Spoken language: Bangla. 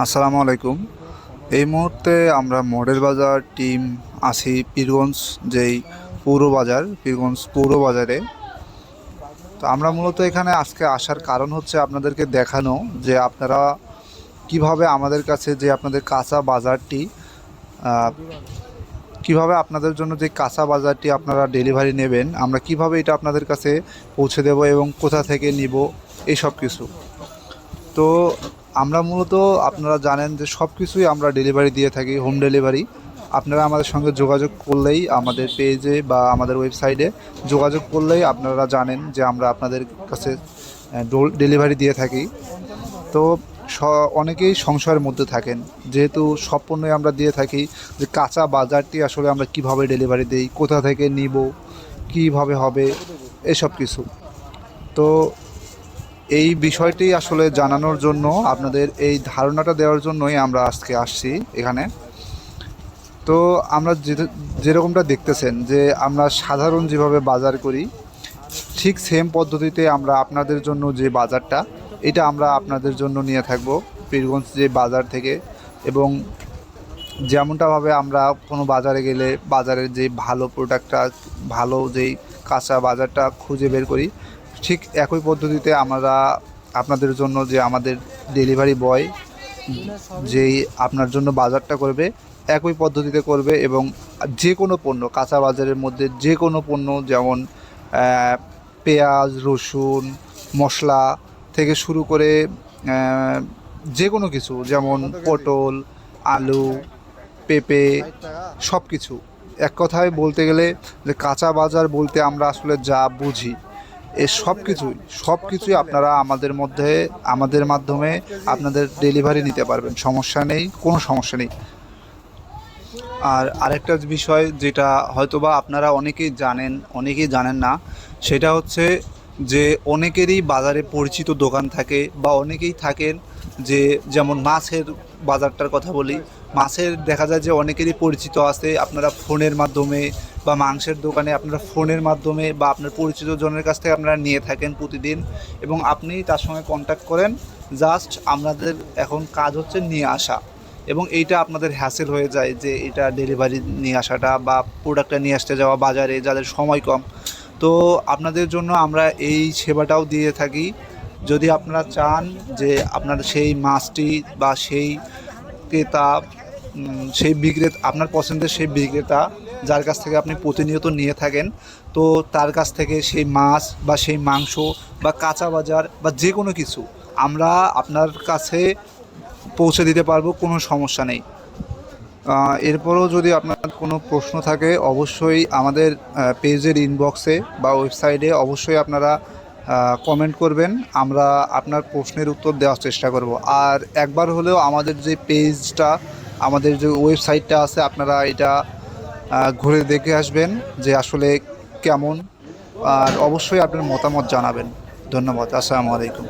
আসসালামু আলাইকুম। এই মুহূর্তে আমরা মডেল বাজার টিম আছি পীরগঞ্জ, যেই পীরগঞ্জ পৌর বাজারে। তো আমরা মূলত এখানে আজকে আসার কারণ হচ্ছে আপনাদেরকে দেখানো যে আপনারা কিভাবে আমাদের কাছে যে আপনাদের কাঁচা বাজারটি আহ, কিভাবে আপনাদের জন্য যে কাঁচা বাজারটি আপনারা ডেলিভারি নেবেন, আমরা কিভাবে এটা আপনাদের কাছে পৌঁছে দেব এবং কোথা থেকে নিব, এই সব কিছু। তো আমরা মূলত, আপনারা জানেন যে সব কিছুই আমরা ডেলিভারি দিয়ে থাকি, হোম ডেলিভারি। আপনারা আমাদের সঙ্গে যোগাযোগ করলেই, আমাদের পেজে বা আমাদের ওয়েবসাইটে যোগাযোগ করলেই আপনারা জানেন যে আমরা আপনাদের কাছে ডেলিভারি দিয়ে থাকি। তো অনেকেই সংশয়ের মধ্যে থাকেন, যেহেতু সব পণ্যই আমরা দিয়ে থাকি, যে কাঁচা বাজারটি আসলে আমরা কিভাবে ডেলিভারি দিই, কোথা থেকে নিব, কিভাবে হবে, এসব কিছু। তো এই বিষয়টি আসলে জানানোর জন্য, আপনাদের এই ধারণাটা দেওয়ার জন্যই আমরা আজকে আসছি এখানে। তো আমরা যেরকমটা দেখতেছেন যে আমরা সাধারণ যেভাবে বাজার করি, ঠিক সেম পদ্ধতিতে আমরা আপনাদের জন্য যে বাজারটা, এটা আমরা আপনাদের জন্য নিয়ে থাকব পীরগঞ্জ যে বাজার থেকে। এবং যেমনটাভাবে আমরা কোনো বাজারে গেলে বাজারের যে ভালো প্রোডাক্টটা, ভালো যেই কাঁচা বাজারটা খুঁজে বের করি, ঠিক একই পদ্ধতিতে আমরা আপনাদের জন্য, যে আমাদের ডেলিভারি বয় যেই আপনার জন্য বাজারটা করবে, একই পদ্ধতিতে করবে। এবং যে কোনো পণ্য, কাঁচা বাজারের মধ্যে যে কোনো পণ্য, যেমন পেঁয়াজ, রসুন, মশলা থেকে শুরু করে যে কোনো কিছু, যেমন পটল, আলু, পেঁপে, সব কিছু। এক কথায় বলতে গেলে, যে কাঁচা বাজার বলতে আমরা আসলে যা বুঝি, এই সব কিছুই আপনারা আমাদের মাধ্যমে আপনাদের ডেলিভারি নিতে পারবেন। সমস্যা নেই, কোনো সমস্যা নেই। আর আরেকটা বিষয়, যেটা হয়তোবা আপনারা অনেকেই জানেন, অনেকেই জানেন না, সেটা হচ্ছে যে অনেকেরই বাজারে পরিচিত দোকান থাকে, বা অনেকেই থাকেন যে, যেমন মাছের বাজারটার কথা বলি, মাছের দেখা যায় যে অনেকেরই পরিচিত আছে, আপনারা ফোনের মাধ্যমে, বা মাংসের দোকানে আপনারা ফোনের মাধ্যমে বা আপনার পরিচিত জনের কাছ থেকে আপনারা নিয়ে থাকেন প্রতিদিন, এবং আপনি তার সঙ্গে কন্ট্যাক্ট করেন। জাস্ট আপনাদের এখন কাজ হচ্ছে নিয়ে আসা, এবং এইটা আপনাদের হ্যাসেল হয়ে যায় যে এটা ডেলিভারি নিয়ে আসাটা বা প্রোডাক্টটা নিয়ে আসতে যাওয়া বাজারে, যাদের সময় কম। তো আপনাদের জন্য আমরা এই সেবাটাও দিয়ে থাকি। যদি আপনারা চান যে আপনার সেই মাছটি বা সেই ক্রেতা, আপনার পছন্দের সেই বিক্রেতা, যার কাছ থেকে আপনি প্রতিনিয়ত নিয়ে থাকেন, তো তার কাছ থেকে সেই মাছ বা সেই মাংস বা কাঁচা বাজার বা যে কোনো কিছু আমরা আপনার কাছে পৌঁছে দিতে পারবো, কোনো সমস্যা নেই। এরপরও যদি আপনার কোনো প্রশ্ন থাকে, অবশ্যই আমাদের পেজের ইনবক্সে বা ওয়েবসাইটে অবশ্যই আপনারা কমেন্ট করবেন। আমরা আপনার প্রশ্নের উত্তর দেওয়ার চেষ্টা করব। আর একবার হলেও আমাদের যে পেজটা, আমাদের যে ওয়েবসাইটটা আছে, আপনারা এটা ঘুরে দেখে আসবেন যে আসলে কেমন। আর অবশ্যই আপনার মতামত জানাবেন। ধন্যবাদ। আসসালামু আলাইকুম।